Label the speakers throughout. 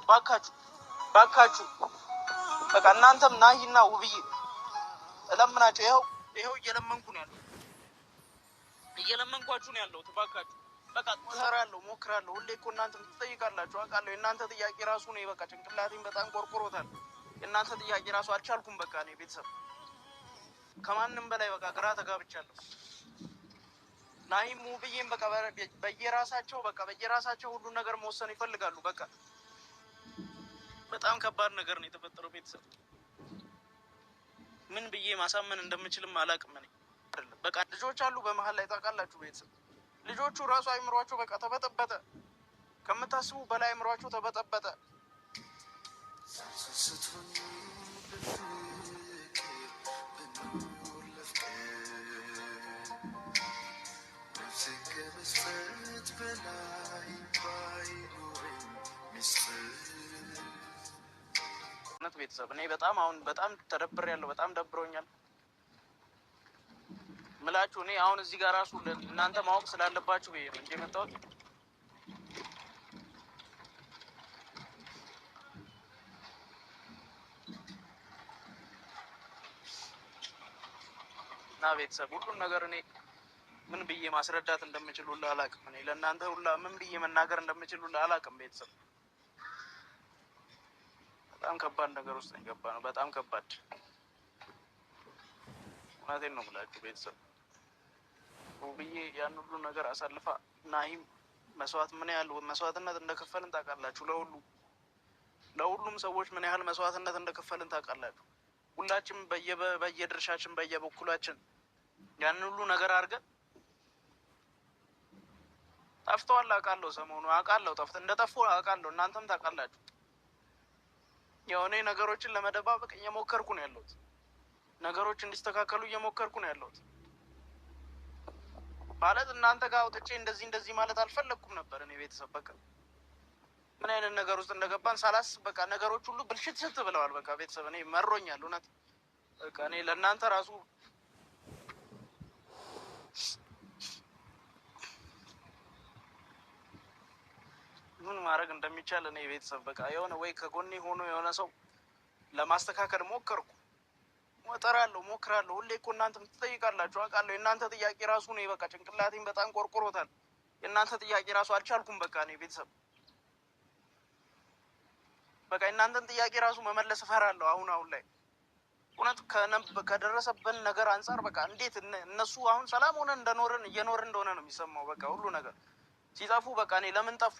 Speaker 1: ባካችሁ ባካችሁ በቃ እናንተም ናሂና ውብዬ እለምናቸው። ይኸው እየለመንኩ ነው ያለው፣ እየለመንኳችሁ ነው ያለው። ባካችሁ በቃ እሰራለሁ፣ ሞክራለሁ። ሁሌ እኮ እናንተም ትጠይቃላችሁ አውቃለሁ። የእናንተ ጥያቄ ራሱ ነው በቃ ጭንቅላቴን በጣም ቆርቆሮታል። የእናንተ ጥያቄ ራሱ አልቻልኩም። በቃ እኔ ቤተሰብ ከማንም በላይ በቃ ግራ ተጋብቻለሁ። ናሂም ውብዬም በቃ በየራሳቸው ሁሉን ነገር መወሰን ይፈልጋሉ። በቃ በጣም ከባድ ነገር ነው የተፈጠረው። ቤተሰብ ምን ብዬ ማሳመን እንደምችልም አላውቅም። እኔ በቃ ልጆች አሉ በመሀል ላይ ታውቃላችሁ። ቤተሰብ ልጆቹ ራሱ አይምሯቸው በቃ ተበጠበጠ፣ ከምታስቡ በላይ አይምሯቸው ተበጠበጠ። ቤተሰብ እኔ በጣም ተደብሬያለሁ። በጣም ደብሮኛል ምላችሁ። እኔ አሁን እዚህ ጋር ራሱ እናንተ ማወቅ ስላለባችሁ ብዬ ነው እንጂ የመጣሁት እና ቤተሰብ ሁሉም ነገር እኔ ምን ብዬ ማስረዳት እንደምችል ሁላ አላውቅም። እኔ ለእናንተ ሁላ ምን ብዬ መናገር እንደምችል ሁላ አላውቅም። ቤተሰብ በጣም ከባድ ነገር ውስጥ የገባ ነው። በጣም ከባድ እውነቴን ነው የምላችሁ ቤተሰብ። ውብዬ ያን ሁሉ ነገር አሳልፋ ናሂም ምን ያህል መስዋዕትነት እንደከፈልን ታውቃላችሁ። ለሁሉም ሰዎች ምን ያህል መስዋዕትነት እንደከፈልን ታውቃላችሁ። ሁላችንም በየድርሻችን በየበኩላችን ያን ሁሉ ነገር አድርገን ጠፍተዋል። አውቃለሁ፣ ሰሞኑ አውቃለሁ፣ እንደጠፉ አውቃለሁ። እናንተም ታውቃላችሁ። ያው እኔ ነገሮችን ለመደባበቅ እየሞከርኩ ነው ያለሁት። ነገሮች እንዲስተካከሉ እየሞከርኩ ነው ያለሁት። ማለት እናንተ ጋር አውጥቼ እንደዚህ ማለት አልፈለግኩም ነበር። እኔ ቤተሰብ በቃ ምን አይነት ነገር ውስጥ እንደገባን ሳላስብ በቃ ነገሮች ሁሉ ብልሽት ብለዋል። በቃ ቤተሰብ እኔ መሮኛል እውነት። በቃ እኔ ለእናንተ ራሱ ምን ማድረግ እንደሚቻል እኔ ቤተሰብ በቃ የሆነ ወይ ከጎኔ ሆኖ የሆነ ሰው ለማስተካከል ሞከርኩ። ሞክራለሁ። ሁሌ እኮ እናንተም ትጠይቃላችሁ አውቃለሁ። የእናንተ ጥያቄ ራሱ ነው በቃ ጭንቅላቴን በጣም ቆርቆሮታል። የእናንተ ጥያቄ ራሱ አልቻልኩም። በቃ እኔ ቤተሰብ በቃ የእናንተን ጥያቄ ራሱ መመለስ እፈራለሁ። አሁን ላይ እውነት ከደረሰብን ነገር አንጻር በቃ እንዴት እነሱ አሁን ሰላም ሆነን እየኖርን እንደሆነ ነው የሚሰማው። በቃ ሁሉ ነገር ሲጠፉ በቃ እኔ ለምን ጠፉ?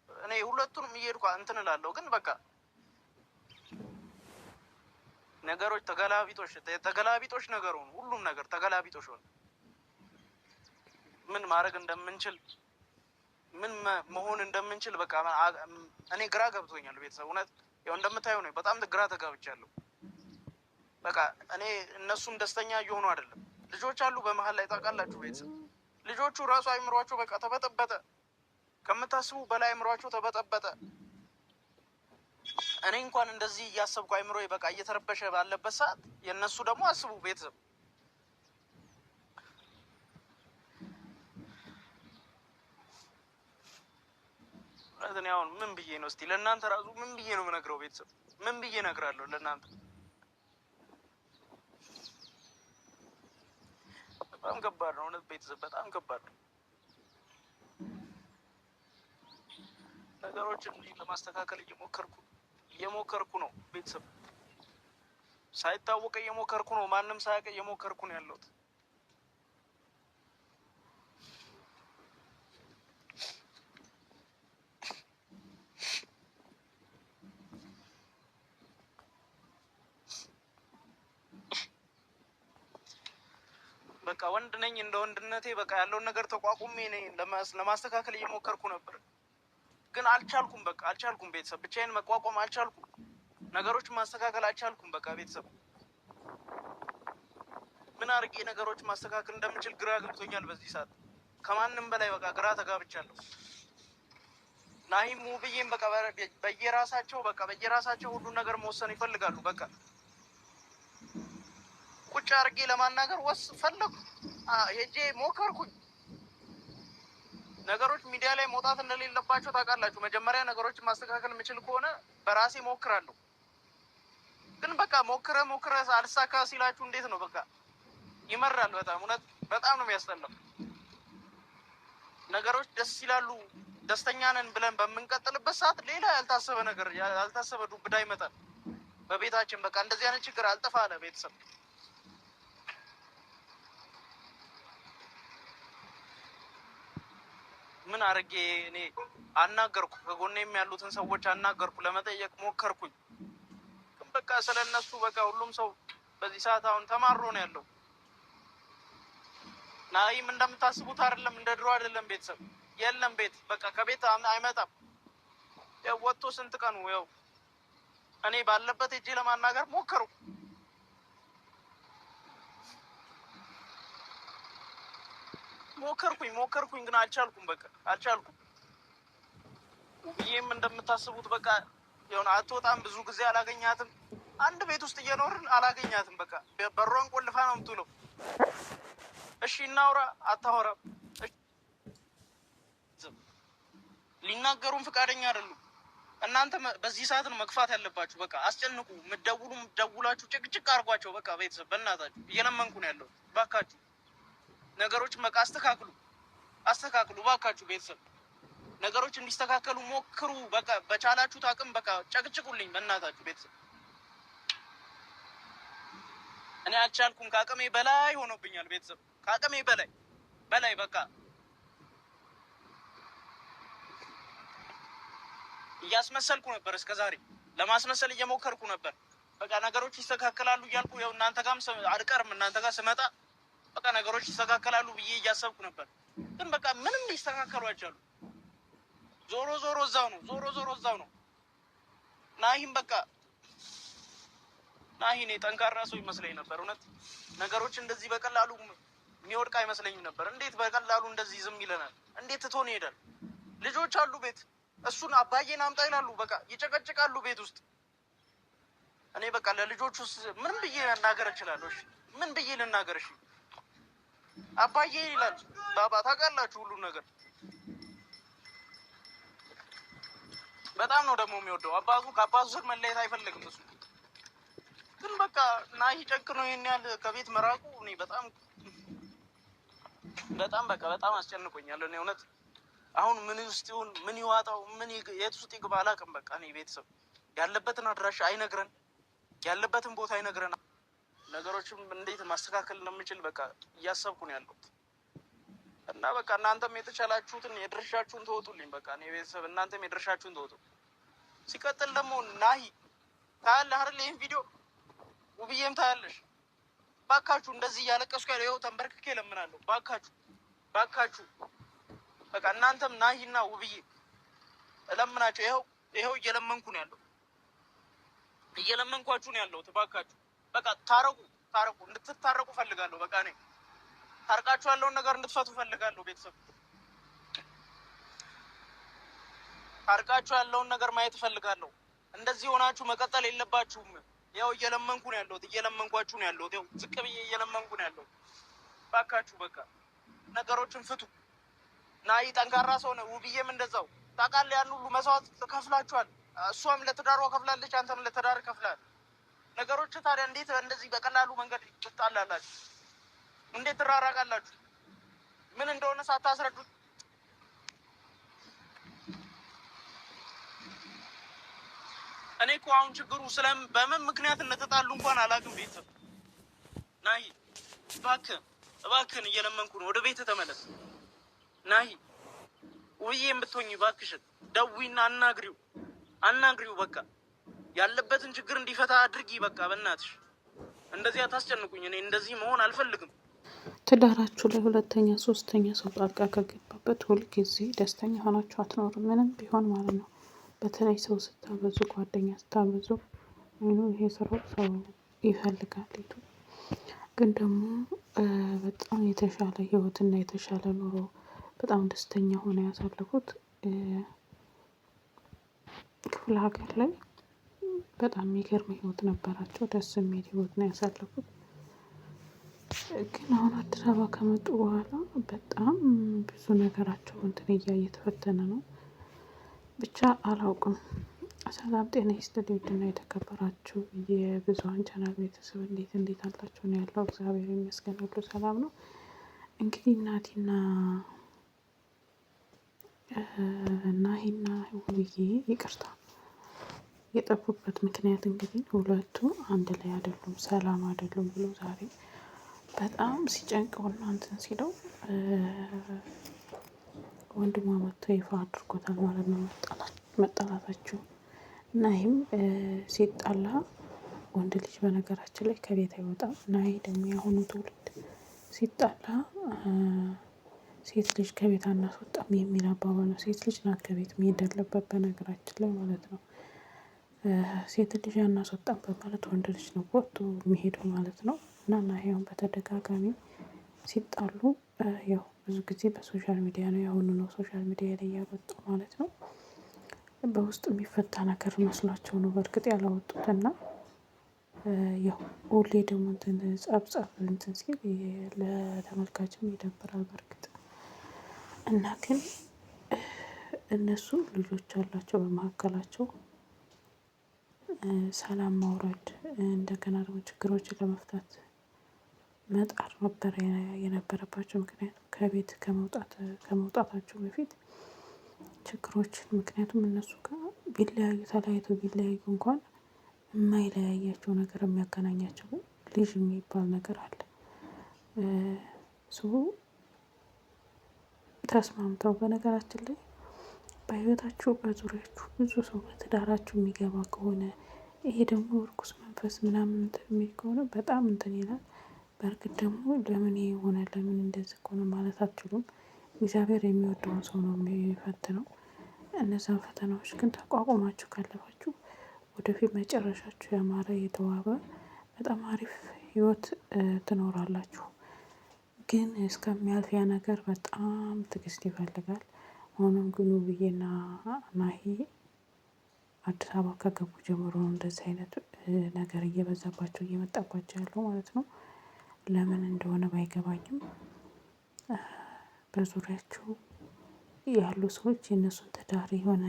Speaker 1: እኔ ሁለቱንም እየሄድኩ እንትን እላለሁ። ግን በቃ ነገሮች ተገላቢጦሽ ነገር ሆኑ። ሁሉም ነገር ተገላቢጦሽ ሆነ። ምን ማድረግ እንደምንችል ምን መሆን እንደምንችል በቃ እኔ ግራ ገብቶኛል ቤተሰብ። እውነት ያው እንደምታየው ነው። በጣም ግራ ተጋብቻለሁ። በቃ እኔ እነሱም ደስተኛ እየሆኑ አይደለም። ልጆች አሉ በመሀል ላይ ታውቃላችሁ ቤተሰብ። ልጆቹ ራሱ አይምሯቸው በቃ ተበጠበጠ፣ ከምታስቡ በላይ አይምሯቸው ተበጠበጠ። እኔ እንኳን እንደዚህ እያሰብኩ አይምሮዬ በቃ እየተረበሸ ባለበት ሰዓት የእነሱ ደግሞ አስቡ ቤተሰብ። እኔ አሁን ምን ብዬ ነው እስቲ ለእናንተ ራሱ ምን ብዬ ነው የምነግረው ቤተሰብ? ምን ብዬ እነግራለሁ ለእናንተ? በጣም ከባድ ነው እውነት ቤተሰብ፣ በጣም ከባድ ነው። ነገሮችን ለማስተካከል እየሞከርኩ ነው ቤተሰብ። ሳይታወቅ እየሞከርኩ ነው። ማንም ሳያውቅ እየሞከርኩ ነው ያለሁት። በቃ ወንድ ነኝ። እንደ ወንድነቴ በቃ ያለውን ነገር ተቋቁሜ ለማስተካከል እየሞከርኩ ነበር፣ ግን አልቻልኩም። በቃ አልቻልኩም ቤተሰብ። ብቻዬን መቋቋም አልቻልኩም። ነገሮችን ማስተካከል አልቻልኩም። በቃ ቤተሰብ ምን አድርጌ ነገሮችን ማስተካከል እንደምችል ግራ ገብቶኛል በዚህ ሰዓት። ከማንም በላይ በቃ ግራ ተጋብቻለሁ። ናሂም ውብዬም በቃ በየራሳቸው ሁሉን ነገር መወሰን ይፈልጋሉ። በቃ ቁጭ አድርጌ ለማናገር ፈለኩ። ሄጄ ሞከርኩኝ። ነገሮች ሚዲያ ላይ መውጣት እንደሌለባቸው ታውቃላችሁ። መጀመሪያ ነገሮችን ማስተካከል የምችል ከሆነ በራሴ ሞክራለሁ። ግን በቃ ሞክረ አልሳካ ሲላችሁ እንዴት ነው? በቃ ይመራል። በጣም እውነት በጣም ነው የሚያስጠላው። ነገሮች ደስ ይላሉ፣ ደስተኛ ነን ብለን በምንቀጥልበት ሰዓት ሌላ ያልታሰበ ነገር ያልታሰበ ዱብዳ ይመጣል በቤታችን። በቃ እንደዚህ አይነት ችግር አልጠፋ አለ ቤተሰብ። ምን አድርጌ እኔ አናገርኩ፣ ከጎኔም ያሉትን ሰዎች አናገርኩ፣ ለመጠየቅ ሞከርኩኝ። ግን በቃ ስለነሱ በቃ ሁሉም ሰው በዚህ ሰዓት አሁን ተማሮ ነው ያለው። ናሂም እንደምታስቡት አይደለም፣ እንደ ድሮ አይደለም። ቤተሰብ የለም ቤት በቃ ከቤት አይመጣም። ያው ወጥቶ ስንት ቀኑ ያው እኔ ባለበት እጄ ለማናገር ሞከርኩ። ሞከርኩኝ ግን አልቻልኩም። በቃ አልቻልኩም። ይህም እንደምታስቡት በቃ የሆነ አትወጣም። ብዙ ጊዜ አላገኛትም። አንድ ቤት ውስጥ እየኖርን አላገኛትም። በቃ በሯን ቆልፋ ነው የምትውለው። እሺ እናውራ፣ አታወራም። ሊናገሩም ፈቃደኛ አይደሉም። እናንተ በዚህ ሰዓት ነው መግፋት ያለባችሁ። በቃ አስጨንቁ። ደውላችሁ ጭቅጭቅ አድርጓቸው። በቃ ቤተሰብ በእናታችሁ እየለመንኩ ነው ያለው። ባካችሁ ነገሮችን በቃ አስተካክሉ ባካችሁ። ቤተሰብ ነገሮች እንዲስተካከሉ ሞክሩ። በቃ በቻላችሁት አቅም በቃ ጨቅጭቁልኝ በእናታችሁ ቤተሰብ። እኔ አልቻልኩም። ከአቅሜ በላይ ሆኖብኛል ቤተሰብ፣ ከአቅሜ በላይ በቃ እያስመሰልኩ ነበር። እስከዛሬ ለማስመሰል እየሞከርኩ ነበር። በቃ ነገሮች ይስተካከላሉ እያልኩ ያው እናንተ ጋርም አልቀርም፣ እናንተ ጋር ስመጣ በቃ ነገሮች ይስተካከላሉ ብዬ እያሰብኩ ነበር። ግን በቃ ምንም ሊስተካከሉ አይቻሉም። ዞሮ እዛው ነው። ናሂም በቃ ናሂ እኔ ጠንካራ ሰው ይመስለኝ ነበር። እውነት ነገሮች እንደዚህ በቀላሉ የሚወድቅ አይመስለኝም ነበር። እንዴት በቀላሉ እንደዚህ ዝም ይለናል? እንዴት ትቶን ይሄዳል? ልጆች አሉ ቤት፣ እሱን አባዬን አምጣ ይላሉ። በቃ ይጨቀጭቃሉ ቤት ውስጥ። እኔ በቃ ለልጆቹ ምን ብዬ ልናገር እችላለሁ? ምን ብዬ ልናገር? እሺ አባዬ ይላል ባባ። ታውቃላችሁ ሁሉን ነገር። በጣም ነው ደግሞ የሚወደው አባቱ። ከአባቱ ስር መለየት አይፈልግም እሱ። ግን በቃ ናሂ ጨክኖ ይሄን ያህል ከቤት መራቁ እኔ በጣም አስጨንቆኛል። እኔ እውነት አሁን ምን ውስጥ ይሁን ምን ይዋጣው ምን የት ውስጥ ይግባ አላውቅም። በቃ እኔ ቤተሰብ ያለበትን አድራሻ አይነግረን፣ ያለበትን ቦታ አይነግረን። ነገሮችም እንዴት ማስተካከል እንደምችል በቃ እያሰብኩ ነው ያለሁት። እና በቃ እናንተም የተቻላችሁትን የድርሻችሁን ተወጡልኝ። በቃ እኔ ቤተሰብ እናንተም የድርሻችሁን ተወጡ። ሲቀጥል ደግሞ ናሂ ታያለህ አይደል? ይህን ቪዲዮ ውብዬም ታያለሽ። ባካችሁ እንደዚህ እያለቀስኩ ያለው ይኸው ተንበርክኬ እለምናለሁ። ባካችሁ በቃ እናንተም ናሂና ውብዬ እለምናቸው። ይኸው እየለመንኩ ነው ያለው፣ እየለመንኳችሁ ነው ያለሁት። ባካችሁ በቃ ታረቁ፣ እንድትታረቁ ፈልጋለሁ። በቃ እኔ ታርቃችሁ ያለውን ነገር እንድትፈቱ ፈልጋለሁ። ቤተሰብ ታርቃችሁ ያለውን ነገር ማየት ፈልጋለሁ። እንደዚህ ሆናችሁ መቀጠል የለባችሁም። ያው እየለመንኩ ነው ያለሁት፣ እየለመንኳችሁ ነው ያለሁት። ያው ዝቅ ብዬ እየለመንኩ ነው ያለሁት። ባካችሁ በቃ ነገሮችን ፍቱ። ናሂ ጠንካራ ሰው ነው፣ ውብዬም እንደዛው። ታውቃለህ ያን ሁሉ መስዋዕት ከፍላችኋል። እሷም ለትዳሯ ከፍላለች፣ አንተም ለትዳር ከፍላል። ነገሮች ታዲያ እንዴት እንደዚህ በቀላሉ መንገድ ትጣላላችሁ? እንዴት ትራራቃላችሁ? ምን እንደሆነ ሳታስረዱት። እኔ እኮ አሁን ችግሩ በምን ምክንያት እንደተጣሉ እንኳን አላውቅም። ቤተሰብ ናሂ እባክህን እየለመንኩ ነው፣ ወደ ቤት ተመለስ ናሂ። ውብዬም ብትሆኝ እባክሽን ደዊና አናግሪው። በቃ ያለበትን ችግር እንዲፈታ አድርጊ። በቃ በእናትሽ እንደዚህ አታስጨንቁኝ። እኔ እንደዚህ መሆን አልፈልግም።
Speaker 2: ትዳራችሁ ላይ ሁለተኛ ሶስተኛ ሰው ጣልቃ ከገባበት ሁልጊዜ ደስተኛ ሆናችሁ አትኖሩም፣ ምንም ቢሆን ማለት ነው። በተለይ ሰው ስታበዙ፣ ጓደኛ ስታበዙ ይሄ ስራው ሰው ይፈልጋል። ግን ደግሞ በጣም የተሻለ ህይወትና የተሻለ ኑሮ በጣም ደስተኛ ሆነ ያሳለፉት ክፍለ ሀገር ላይ በጣም የሚገርም ህይወት ነበራቸው። ደስ የሚል ህይወት ነው ያሳለፉት። ግን አሁን አዲስ አበባ ከመጡ በኋላ በጣም ብዙ ነገራቸው እንትን እየተፈተነ ነው። ብቻ አላውቅም። ሰላም ጤና ይስጥልኝ ውድና የተከበራችሁ የብዙኃን ቻናል ቤተሰብ እንዴት አላችሁ? ነው ያለው። እግዚአብሔር ይመስገን ሁሉ ሰላም ነው። እንግዲህ ናሂና ውብዬ ይቅርታ የጠፉበት ምክንያት እንግዲህ ሁለቱ አንድ ላይ አይደሉም፣ ሰላም አይደሉም ብሎ ዛሬ በጣም ሲጨንቀውና እንትን ሲለው ወንድሟ መጥቶ ይፋ አድርጎታል ማለት ነው መጣላታቸው። እና ይህም ሲጣላ ወንድ ልጅ በነገራችን ላይ ከቤት አይወጣም። እና ይሄ ደግሞ የአሁኑ ትውልድ ሲጣላ ሴት ልጅ ከቤት አናስወጣም የሚል አባባል ነው። ሴት ልጅ ናት ከቤት መሄድ ያለበት በነገራችን ላይ ማለት ነው። ሴት ልጅ አናስወጣም በማለት ወንድ ልጅ ነው ወጥቶ የሚሄደው ማለት ነው። እና ናሂ አሁን በተደጋጋሚ ሲጣሉ ያው ብዙ ጊዜ በሶሻል ሚዲያ ነው ያሁኑ ነው ሶሻል ሚዲያ ላይ ያወጣው ማለት ነው። በውስጥ የሚፈታ ነገር መስሏቸው ነው በእርግጥ ያላወጡት። እና ያው ሁሌ ደግሞ እንትን ጸብ እንትን ሲል ለተመልካችም ይደብራል በእርግጥ። እና ግን እነሱ ልጆች አላቸው በመካከላቸው ሰላም ማውረድ እንደገና ደግሞ ችግሮችን ለመፍታት መጣር ነበር የነበረባቸው። ምክንያቱም ከቤት ከመውጣታቸው በፊት ችግሮችን ምክንያቱም እነሱ ጋር ቢለያዩ ተለያይተው ቢለያዩ እንኳን የማይለያያቸው ነገር የሚያገናኛቸው ልጅ የሚባል ነገር አለ። ተስማምተው በነገራችን ላይ በህይወታችሁ በዙሪያችሁ ብዙ ሰው በትዳራችሁ የሚገባ ከሆነ ይሄ ደግሞ እርኩስ መንፈስ ምናምን እንትን የሚል ከሆነ በጣም እንትን ይላል። በእርግጥ ደግሞ ለምን ይሄ ሆነ ለምን እንደዚህ ሆነ ማለት አትችሉም። እግዚአብሔር የሚወደውን ሰው ነው የሚፈትነው። እነዛን ፈተናዎች ግን ተቋቁማችሁ ካለፋችሁ ወደፊት መጨረሻችሁ ያማረ የተዋበ በጣም አሪፍ ህይወት ትኖራላችሁ። ግን እስከሚያልፍ ያ ነገር በጣም ትዕግስት ይፈልጋል። ሆኖም ግን ውብዬና ናሂ አዲስ አበባ ከገቡ ጀምሮ ነው እንደዚህ አይነት ነገር እየበዛባቸው እየመጣባቸው ያለው ማለት ነው። ለምን እንደሆነ ባይገባኝም በዙሪያቸው ያሉ ሰዎች የእነሱን ትዳር የሆነ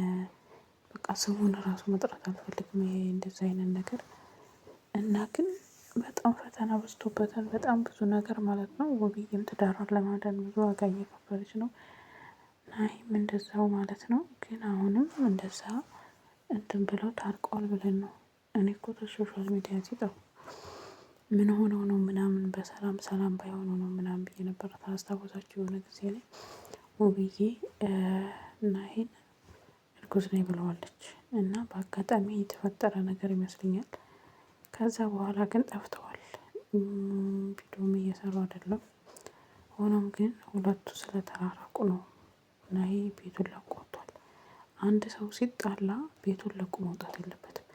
Speaker 2: በቃ ስሙን ራሱ መጥራት አልፈልግም ይሄ እንደዚህ አይነት ነገር። እና ግን በጣም ፈተና በዝቶበታል በጣም ብዙ ነገር ማለት ነው። ውብዬም ትዳሯን ለማዳን ብዙ ዋጋ እየከፈለች ነው። ናሂም እንደዛው ማለት ነው። ግን አሁንም እንደዛ እንትን ብለው ታርቀዋል ብለን ነው። እኔ እኮ ከሶሻል ሚዲያ ሲጠፉ ምን ሆነው ነው ምናምን ሰላም ባይሆኑ ነው ምናምን ብዬ ነበር። ታስታውሳችሁ የሆነ ጊዜ ላይ ውብዬ ናሂን እርጉዝ ነኝ ብለዋለች እና በአጋጣሚ የተፈጠረ ነገር ይመስለኛል። ከዛ በኋላ ግን ጠፍተዋል። ቪዲዮም እየሰሩ አይደለም። ሆኖም ግን ሁለቱ ስለተራራቁ ነው። ናሂ ቤቱን ለቆ ወጥቷል። አንድ ሰው ሲጣላ ቤቱን ለቆ መውጣት የለበትም።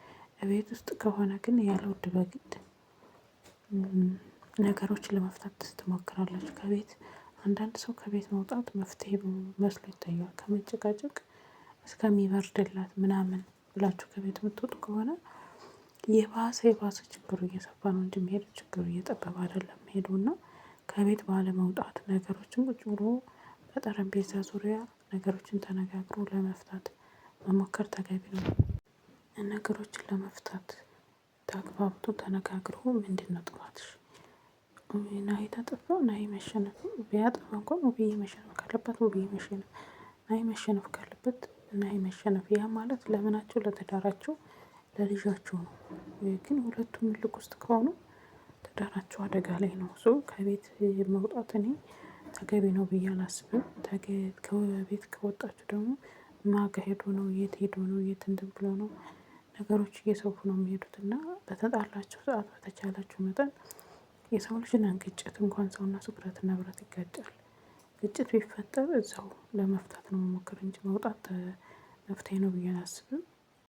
Speaker 2: ቤት ውስጥ ከሆነ ግን ያለ ውድ በግድ ነገሮችን ለመፍታት ትሞክራላችሁ። ከቤት አንዳንድ ሰው ከቤት መውጣት መፍትሄ መስሎ ይታየዋል። ከመጨቃጨቅ እስከሚበርድላት ምናምን ብላችሁ ከቤት የምትወጡ ከሆነ የባሰ ችግሩ እየሰፋ ነው እንጂ የሚሄደው ችግሩ እየጠበበ አይደለም የሚሄደው። እና ከቤት ባለመውጣት ነገሮችን ቁጭ ብሎ በጠረጴዛ ዙሪያ ነገሮችን ተነጋግሮ ለመፍታት መሞከር ተገቢ ነው። ነገሮችን ለመፍታት ተግባብቶ ተነጋግሮ ምንድነው ጥፋትሽ? ናሂ ታጠፋ ናሂ መሸነፍ ቢያጠፋ እንኳን ውብዬ መሸነፍ ካለባት ውብዬ መሸነፍ፣ ናሂ መሸነፍ ካለበት ናሂ መሸነፍ። ያ ማለት ለምናቸው ለትዳራቸው ለልጃቸው ነው። ግን ሁለቱም እልክ ውስጥ ከሆኑ ትዳራቸው አደጋ ላይ ነው። ከቤት መውጣት እኔ ተገቢ ነው ብዬ አላስብም። ከቤት ከወጣችሁ ደግሞ ማጋ ሄዶ ነው የት ሄዶ ነው የት እንትን ብሎ ነው ነገሮች እየሰፉ ነው የሚሄዱት። እና በተጣላችሁ ሰዓት በተቻላችሁ መጠን የሰው ልጅ ነን ግጭት እንኳን ሰውና ብረትና ብረት ይጋጫል። ግጭት ቢፈጠር እዛው ለመፍታት ነው መሞከር እንጂ መውጣት መፍትሄ ነው ብዬ አላስብም።